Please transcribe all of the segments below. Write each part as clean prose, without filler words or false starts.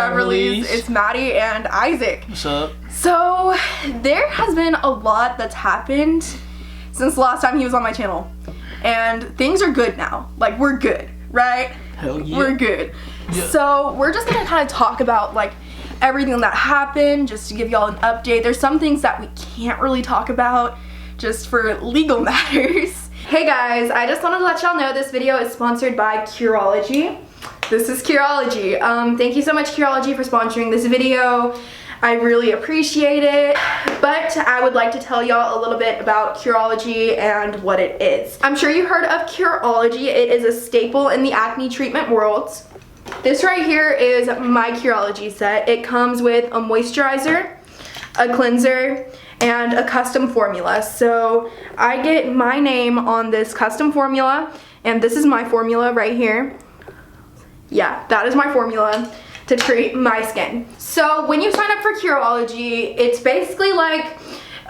Beverly's. It's Maddie and Isaac. What's up? So, there has been a lot that's happened since the last time he was on my channel. And things are good now. Like, we're good, right? Hell yeah. We're good. Yeah. So, we're just gonna kind of talk about, like, everything that happened, just to give y'all an update. There's some things that we can't really talk about, just for legal matters. Hey guys, I just wanted to let y'all know this video is sponsored by Curology. This is Curology. Thank you so much, Curology, for sponsoring this video. I really appreciate it, but I would like to tell y'all a little bit about Curology and what it is. I'm sure you heard of Curology. It is a staple in the acne treatment world. This right here is my Curology set. It comes with a moisturizer, a cleanser, and a custom formula. So I get my name on this custom formula, and this is my formula right here. Yeah, that is my formula to treat my skin. So when you sign up for Curology, it's basically like,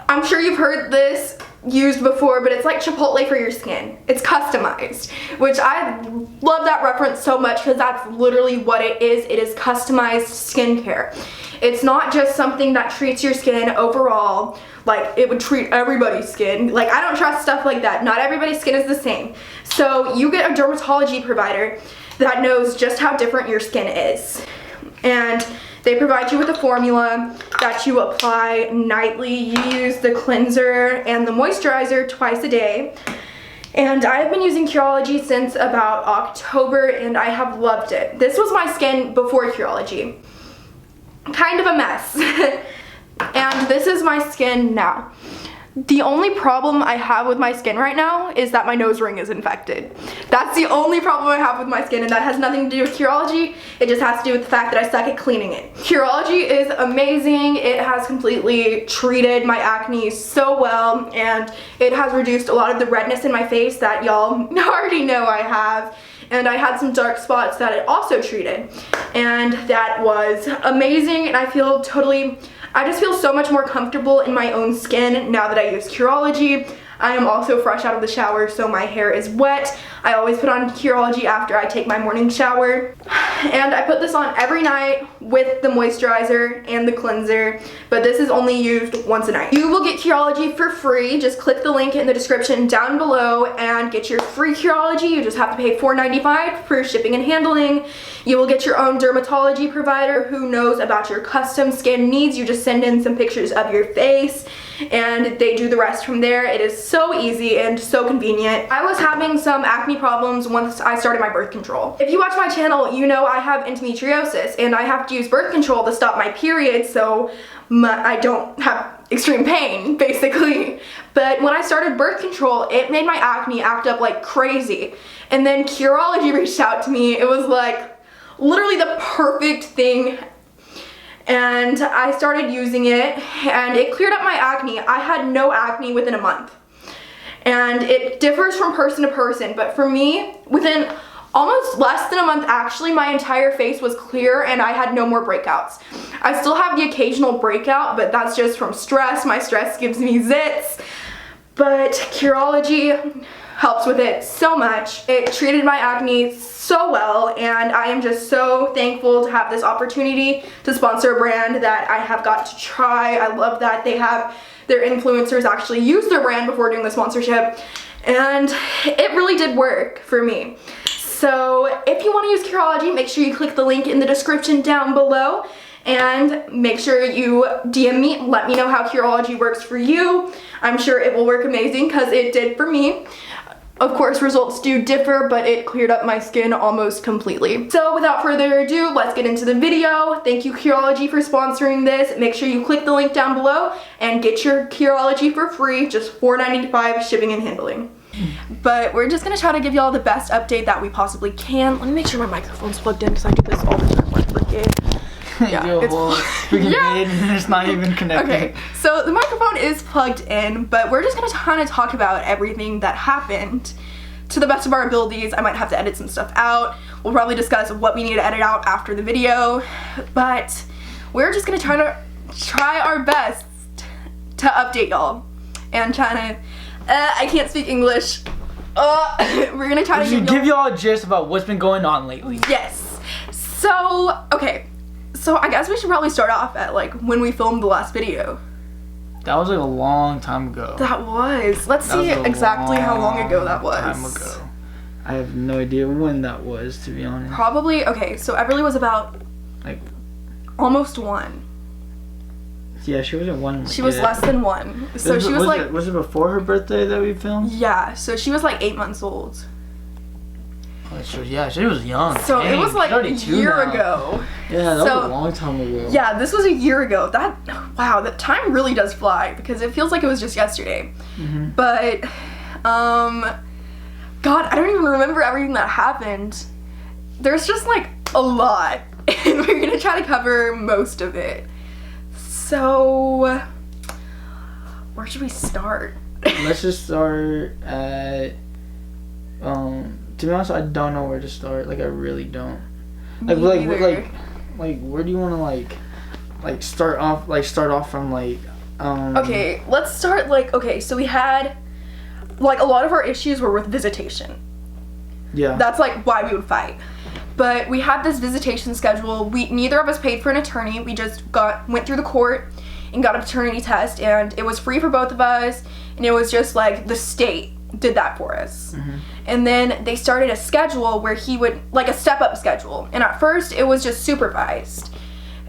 I'm sure you've heard this used before, but it's like Chipotle for your skin. It's customized, which I love that reference so much because that's literally what it is. It is customized skincare. It's not just something that treats your skin overall, like it would treat everybody's skin. Like, I don't trust stuff like that. Not everybody's skin is the same. So you get a dermatology provider that knows just how different your skin is. And they provide you with a formula that you apply nightly. You use the cleanser and the moisturizer twice a day. And I've been using Curology since about October, and I have loved it. This was my skin before Curology. Kind of a mess. And this is my skin now. The only problem I have with my skin right now is that my nose ring is infected. That's the only problem I have with my skin, and that has nothing to do with Curology. It just has to do with the fact that I suck at cleaning it. Curology is amazing. It has completely treated my acne so well, and it has reduced a lot of the redness in my face that y'all already know I have. And I had some dark spots that it also treated. And that was amazing, and I just feel so much more comfortable in my own skin now that I use Curology. I am also fresh out of the shower, so my hair is wet. I always put on Curology after I take my morning shower. And I put this on every night with the moisturizer and the cleanser, but this is only used once a night. You will get Curology for free. Just click the link in the description down below and get your free Curology. You just have to pay $4.95 for shipping and handling. You will get your own dermatology provider who knows about your custom skin needs. You just send in some pictures of your face, and they do the rest from there. It is so easy and so convenient. I was having some acne problems once I started my birth control. If you watch my channel, you know I have endometriosis, and I have to use birth control to stop my period so I don't have extreme pain, basically. But when I started birth control, it made my acne act up like crazy. And then Curology reached out to me. It was like literally the perfect thing. And I started using it, and it cleared up my acne. I had no acne within a month. And it differs from person to person, but for me, within almost less than a month, actually, my entire face was clear and I had no more breakouts. I still have the occasional breakout, but that's just from stress. My stress gives me zits. But Curology helps with it so much. It treated my acne so well, and I am just so thankful to have this opportunity to sponsor a brand that I have got to try. I love that they have their influencers actually use their brand before doing the sponsorship, and it really did work for me. So if you want to use Curology, make sure you click the link in the description down below, and make sure you DM me, let me know how Curology works for you. I'm sure it will work amazing because it did for me. Of course, results do differ, but it cleared up my skin almost completely. So without further ado, let's get into the video. Thank you, Curology, for sponsoring this. Make sure you click the link down below and get your Curology for free, just $4.95 shipping and handling. But we're just gonna try to give y'all the best update that we possibly can. Let me make sure my microphone's plugged in because I do this all the time when I forget. Yeah, it's not even connected. Okay, so the microphone is plugged in, but we're just gonna kind of talk about everything that happened to the best of our abilities. I might have to edit some stuff out. We'll probably discuss what we need to edit out after the video, but we're just gonna try our best to update y'all and try to. I can't speak English. We're gonna try to give y'all a gist about what's been going on lately. Yes. So okay. So I guess we should probably start off at like when we filmed the last video. That was like a long time ago. That was. Let's That was see a exactly how long ago that was. Time ago. I have no idea when that was, to be honest. Probably, okay, so Everly was about Like, almost 1. yeah, she wasn't 1. She was less than 1. So she was like, was it before her birthday that we filmed? yeah, so she was like 8 months old. Oh, she was young. So Dang, it was like she's a already 2 year now. ago. Yeah, that So- was a long time ago. Yeah, this was a year ago. Wow, the time really does fly because it feels like it was just yesterday. Mm-hmm. But, God, I don't even remember everything that happened. There's just like a lot, and we're gonna try to cover most of it. So, where should we start? Let's just start at, to be honest, I don't know where to start. Like, I really don't. Like, Me either. like, where do you want to, like, start off from, like, Okay, let's start okay, so we had, like, a lot of our issues were with visitation. yeah. That's like why we would fight. But we had this visitation schedule. Neither of us paid for an attorney. We just went through the court and got a paternity test, and it was free for both of us, and it was just like the state did that for us. Mm-hmm. And then they started a schedule where he would, like a step-up schedule, and at first it was just supervised,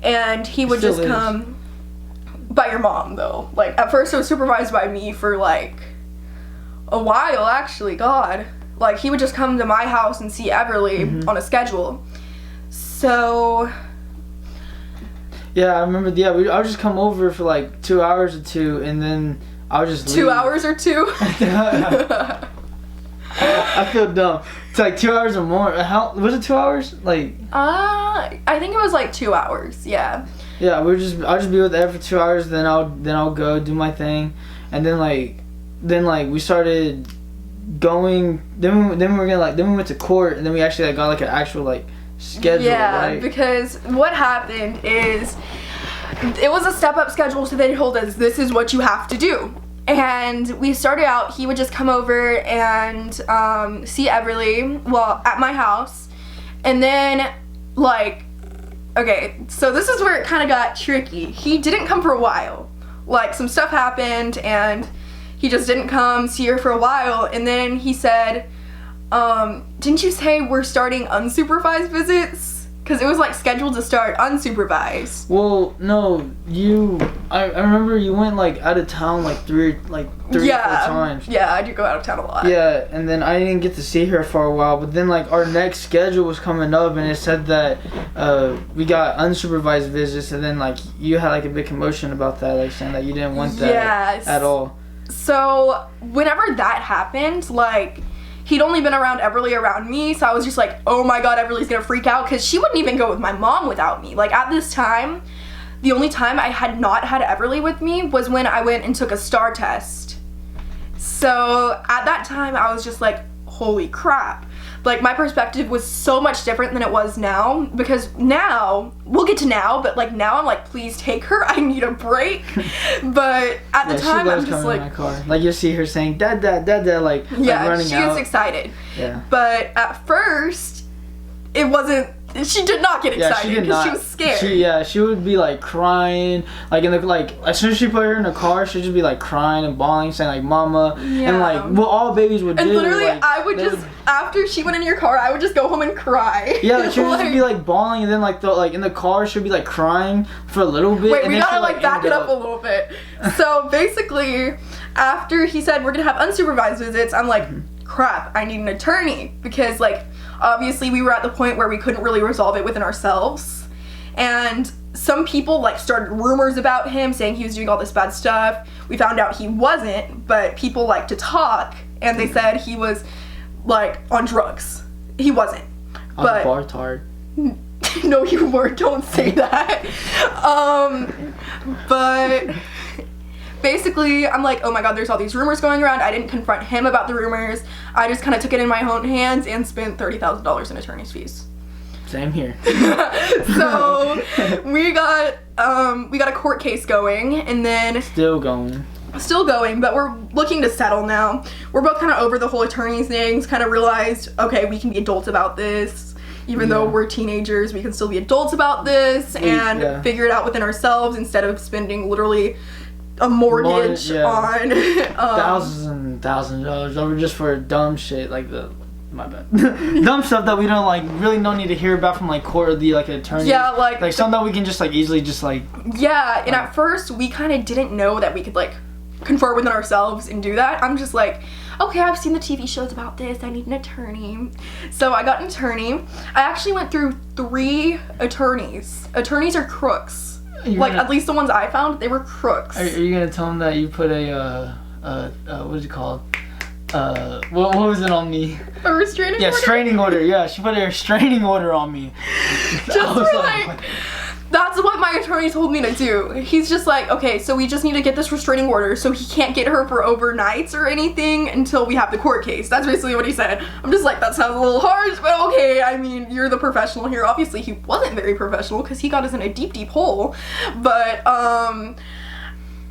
and he would Still just is. come by your mom though. Like at first it was supervised by me for like a while, actually. God, like he would just come to my house and see Everly on a schedule. So Yeah, I remember. Yeah, I would just come over for like 2 hours or 2, and then I would just leave. 2 hours or 2. I feel dumb. It's like 2 hours or more. How was it? 2 hours? Like. I think it was like 2 hours. Yeah. Yeah, I'll just be with Ed for 2 hours. Then I'll go do my thing, and then we started going. Then we went to court, and then we actually got like an actual like schedule. Yeah, right? because what happened is it was a step-up schedule, so they told us this is what you have to do. And we started out, he would just come over and see Everly, well, at my house. And then, like, okay, so this is where it kind of got tricky. He didn't come for a while. Like, some stuff happened, and he just didn't come see her for a while. And then he said, didn't you say we're starting unsupervised visits? Because it was, like, scheduled to start unsupervised. Well, no, I remember you went like out of town like three or 4 times. Yeah, I do go out of town a lot. Yeah, and then I didn't get to see her for a while, but then like our next schedule was coming up, and it said that we got unsupervised visits, and then like you had like a big commotion about that, like saying that you didn't want that Yes. at all. So whenever that happened, like, he'd only been around Everly around me, so I was just like, oh my god, Everly's gonna freak out, because she wouldn't even go with my mom without me. Like, at this time, the only time I had not had Everly with me was when I went and took a STAR test. So at that time, I was just like, holy crap. Like, my perspective was so much different than it was now, because now, we'll get to now, but like now I'm like, please take her, I need a break. But at the time, I'm just like, in my car. Like you'll see her saying dad, dad, dad, dad, like yeah, running she out. gets excited. Yeah. But at first, it wasn't. She did not get excited because she was scared. She would be like crying, like as soon as she put her in the car, she'd just be like crying and bawling, saying like "mama," and like what all babies would do. And literally, like, I would just after she went in your car, I would just go home and cry. Yeah, she would just be like bawling, and then like in the car, she'd be like crying for a little bit. Wait, and we then gotta she'd, like back it up a little bit. So basically, after he said we're gonna have unsupervised visits, I'm like, crap, I need an attorney, because like obviously we were at the point where we couldn't really resolve it within ourselves, and some people like started rumors about him saying he was doing all this bad stuff. We found out he wasn't, but people like to talk, and they said he was like on drugs. He wasn't. But Bartard. No, you weren't. Don't say that. But basically, I'm like, oh my god, there's all these rumors going around. I didn't confront him about the rumors. I just kind of took it in my own hands and spent $30,000 in attorney's fees. Same here. So we got a court case going, and then still going, but we're looking to settle now. We're both kind of over the whole attorney's things. Kind of realized, okay, we can be adults about this. even though we're teenagers, we can still be adults about this and figure it out within ourselves instead of spending literally a mortgage on thousands and thousands of dollars over just for dumb shit like my bad. Dumb stuff that we don't like really don't need to hear about from like court or the like attorney. Yeah, like something that we can just like easily just like. Yeah, and at first we kind of didn't know that we could like confer within ourselves and do that. I'm just like, okay, I've seen the TV shows about this. I need an attorney. So I got an attorney. I actually went through 3 attorneys. Attorneys are crooks. At least the ones I found, they were crooks. Are you gonna tell them that you put a what is it called? What was it on me? A restraining order? Yeah, restraining order. Yeah, she put a restraining order on me. Just for like, that's what my attorney told me to do. He's just like, okay, so we just need to get this restraining order so he can't get her for overnights or anything until we have the court case. That's basically what he said. I'm just like, that sounds a little harsh, but okay, I mean, you're the professional here. Obviously, he wasn't very professional because he got us in a deep, deep hole. But,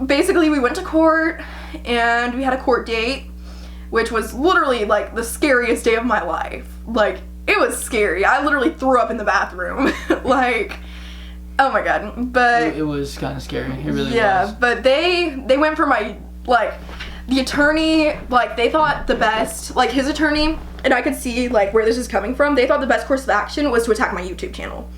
basically, we went to court and we had a court date, which was literally like the scariest day of my life. Like, it was scary. I literally threw up in the bathroom. Like, oh my god. But it was kind of scary. It really was. Yeah, but they went for my, like, the attorney, like, they thought the best, like, his attorney, and I could see, like, where this is coming from, they thought the best course of action was to attack my YouTube channel.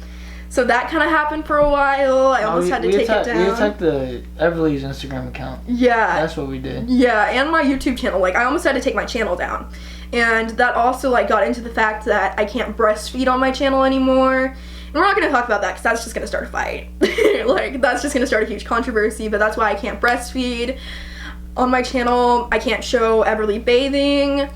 So that kind of happened for a while. I almost had to take it down. We attacked the Everly's Instagram account. Yeah. That's what we did. Yeah, and my YouTube channel. Like, I almost had to take my channel down. And that also, like, got into the fact that I can't breastfeed on my channel anymore. And we're not going to talk about that because that's just going to start a fight. Like, that's just going to start a huge controversy, but that's why I can't breastfeed on my channel. I can't show Everly bathing.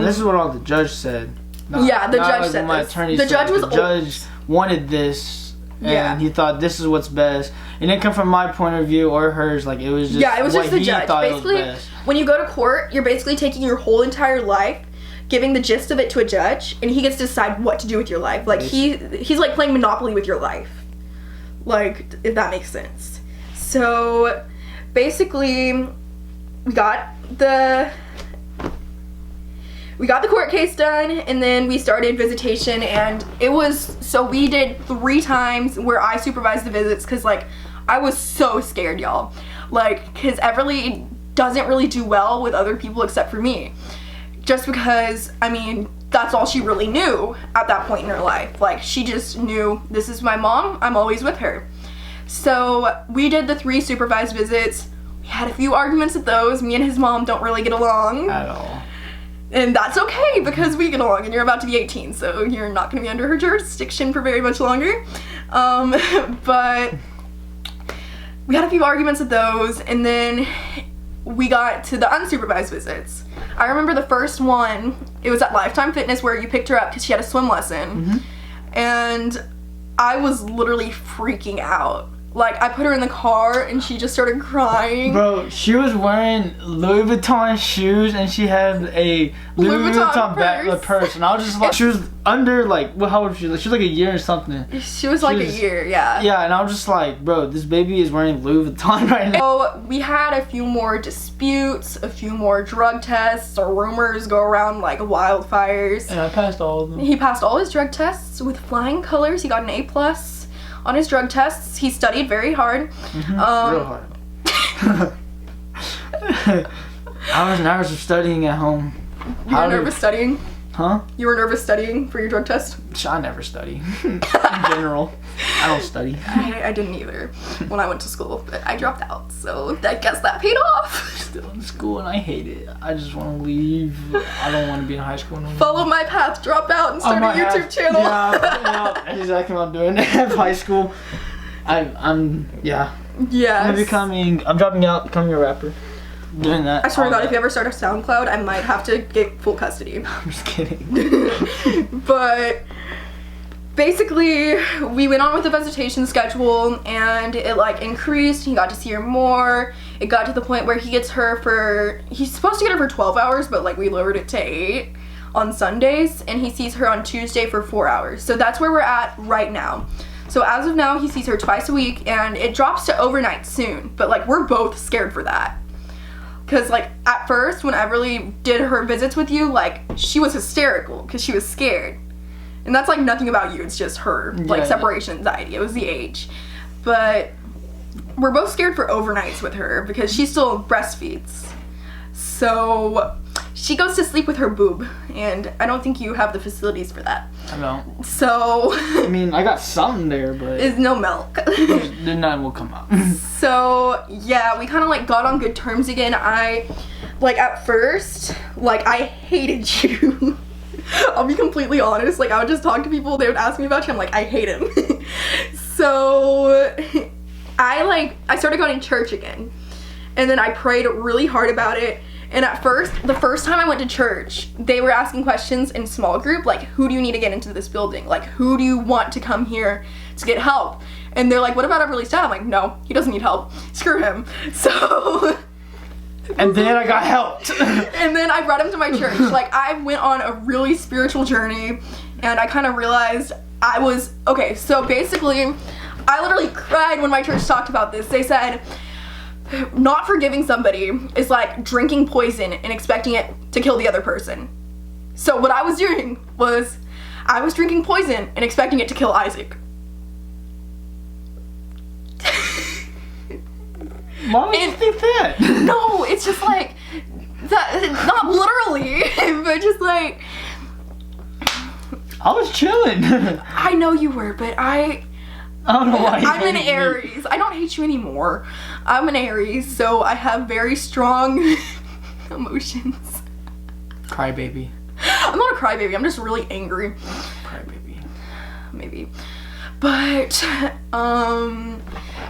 This is what all the judge said. The judge said my this. Attorney the said judge was the judge wanted this, and he thought this is what's best. It didn't come from my point of view or hers. Like, it was just it was what just the he judge. thought Basically, it was best. When you go to court, you're basically taking your whole entire life, giving the gist of it to a judge, and he gets to decide what to do with your life. Like, he's like playing Monopoly with your life. Like, if that makes sense. So, basically, we got the court case done, and then we started visitation, and it was, so we did 3 times where I supervised the visits, because, like, I was so scared, y'all. Like, because Everly doesn't really do well with other people except for me. Just because, I mean, that's all she really knew at that point in her life. Like, she just knew, this is my mom, I'm always with her. So, we did the 3 supervised visits. We had a few arguments at those. Me and his mom don't really get along. At all. And that's okay, because we get along, and you're about to be 18, so you're not going to be under her jurisdiction for very much longer. But we had a few arguments at those, and then we got to the unsupervised visits. I remember the first one, it was at Lifetime Fitness where you picked her up because she had a swim lesson. And I was literally freaking out. Like, I put her in the car and she just started crying. Bro, she was wearing Louis Vuitton shoes and she had a Louis Vuitton purse. And I was just like, she was under, like, how old was she? She was like a year or something. She was like a year, yeah. Yeah, and I was just like, bro, this baby is wearing Louis Vuitton right now. So, we had a few more disputes, a few more drug tests, or rumors go around like wildfires. And I passed all of them. He passed all his drug tests with flying colors. He got an A+ on his drug tests. He studied very hard. Real hard. I was nervous of studying at home. You were nervous studying? Huh? You were nervous studying for your drug test? I never study. In general. I don't study. I didn't either when I went to school, but I dropped out, so I guess that paid off. Still in school and I hate it. I just want to leave. I don't want to be in high school no more. Follow my path, drop out, and start a YouTube channel. Yeah, that's exactly what I'm doing. High school. I'm Yes. I'm dropping out, becoming a rapper. Doing that. I swear to God, if you ever start a SoundCloud, I might have to get full custody. I'm just kidding. But basically, we went on with the visitation schedule, and it like increased. He got to see her more. It got to the point where he gets her for, he's supposed to get her for 12 hours, but like we lowered it to 8 on Sundays, and he sees her on Tuesday for 4 hours. So that's where we're at right now. So as of now, he sees her twice a week, and it drops to overnight soon. But like, we're both scared for that. Because, like, at first, when Everly did her visits with you, like, she was hysterical because she was scared. And that's like nothing about you, it's just her, like separation anxiety. It was the age. But we're both scared for overnights with her because she still breastfeeds. So she goes to sleep with her boob, and I don't think you have the facilities for that. I don't. So I mean, I got something there, but there's no milk. Then none will come out. So yeah, we kind of like got on good terms again. I like at first, like I hated you. I'll be completely honest. Like I would just talk to people, they would ask me about you. I'm like, I hate him. So I started going to church again, and then I prayed really hard about it. And at first, the first time I went to church, they were asking questions in small group, like, who do you need to get into this building? Like, who do you want to come here to get help? And they're like, what about Everly's dad? I'm like, no, he doesn't need help. Screw him. So... And then I got helped. And then I brought him to my church. Like, I went on a really spiritual journey, and I kind of realized I was... Okay, so basically, I literally cried when my church talked about this. They said... Not forgiving somebody is like drinking poison and expecting it to kill the other person. So what I was doing was I was drinking poison and expecting it to kill Isaac. Why would you think that? No, it's just like that, not literally, but just like I was chilling. I know you were, but I don't know why. I'm an Aries. I don't hate you anymore. I'm an Aries, so I have very strong emotions. Crybaby. I'm not a crybaby. I'm just really angry. Crybaby. Maybe. But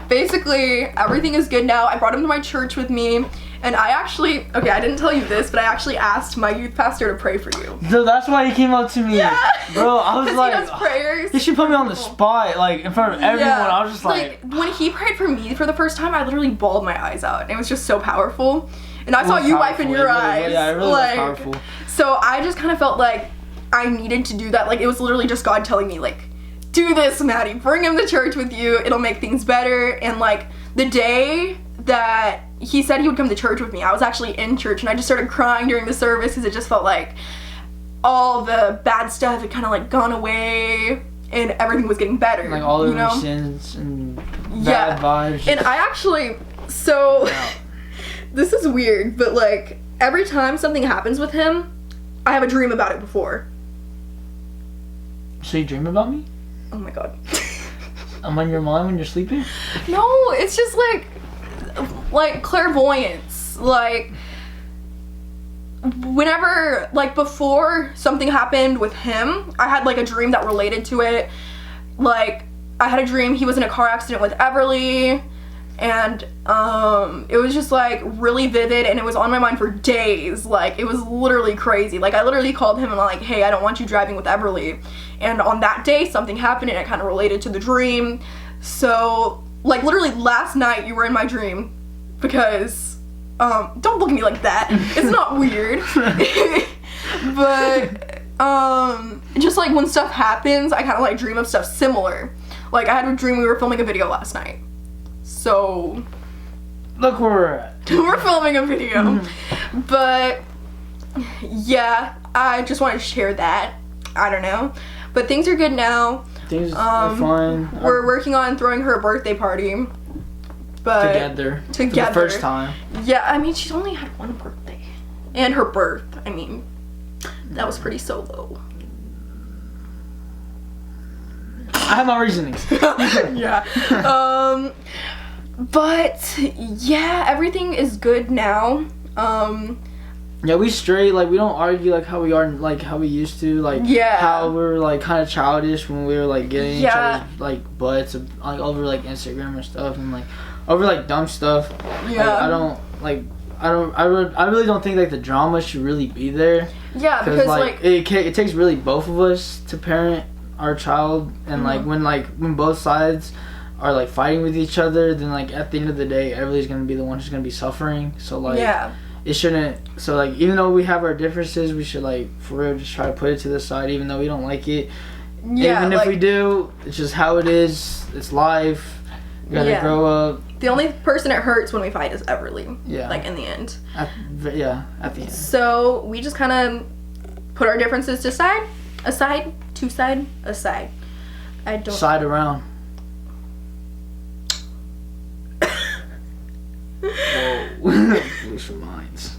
basically everything is good now. I brought him to my church with me, and I actually, okay, I didn't tell you this, but I actually asked my youth pastor to pray for you. So that's why he came up to me. Yeah. Bro, I was like, he does prayers. He should put me on the spot, like in front of everyone. Yeah. I was just like when he prayed for me for the first time, I literally bawled my eyes out, and it was just so powerful. And I saw you wiping your eyes. Yeah, it really was powerful. So I just kind of felt like I needed to do that. Like it was literally just God telling me, like, do this, Maddie. Bring him to church with you. It'll make things better. And like the day that he said he would come to church with me, I was actually in church, and I just started crying during the service because it just felt like all the bad stuff had kind of like gone away and everything was getting better. Like all of your sins and bad vibes. And I actually, so this is weird, but like every time something happens with him, I have a dream about it before. So you dream about me? Oh my god. I'm on your mind when you're sleeping? No, it's just like clairvoyance. Like whenever, like before something happened with him, I had like a dream that related to it. Like I had a dream he was in a car accident with Everly, and it was just like really vivid, and it was on my mind for days. Like it was literally crazy. Like I literally called him and I'm like, hey, I don't want you driving with Everly. And on that day something happened, and it kind of related to the dream. So like literally last night you were in my dream because don't look at me like that. It's not weird. But just like when stuff happens, I kind of like dream of stuff similar. Like I had a dream we were filming a video last night. So look where we're at. We're filming a video. But yeah, I just wanted to share that. I don't know. But things are good now. Things are fine. We're working on throwing her a birthday party. But together. For the first time. Yeah, I mean, she's only had one birthday. And her birth. I mean, that was pretty solo. I have my reasonings. Yeah. But yeah, everything is good now. Yeah, we straight, like, we don't argue like how we are, like how we used to, like how we were like kind of childish when we were like getting each other's like butts like over like Instagram or stuff, and like over like dumb stuff. Yeah. Like, I really don't think like the drama should really be there. Yeah, because like it takes really both of us to parent our child, and when both sides are like fighting with each other, then like at the end of the day everybody's gonna be the one who's gonna be suffering. So like it shouldn't, so like even though we have our differences, we should like for real just try to put it to the side, even though we don't like it. Yeah, even if we do, it's just how it is. It's life. You gotta grow up. The only person it hurts when we fight is Everly. Yeah. Like in the end. At the end. So we just kind of put our differences aside, Two side? A side. I don't. Side around. Whoa. Blew some minds.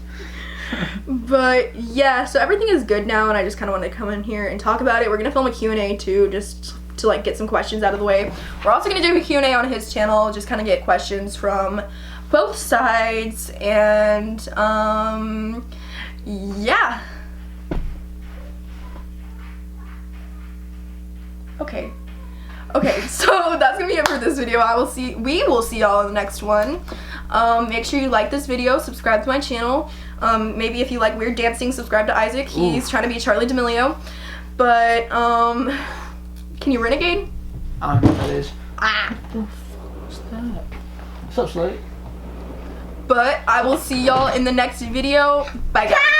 But yeah, so everything is good now, and I just kind of wanted to come in here and talk about it. We're gonna film a Q&A too, just to like get some questions out of the way. We're also gonna do a Q&A on his channel, just kind of get questions from both sides, and yeah. Okay, so that's gonna be it for this video. We will see y'all in the next one. Make sure you like this video, subscribe to my channel. Maybe if you like weird dancing, subscribe to Isaac. He's trying to be Charlie D'Amelio. But can you renegade? I don't know what that is. What's that? What's up, Slate? But I will see y'all in the next video. Bye guys.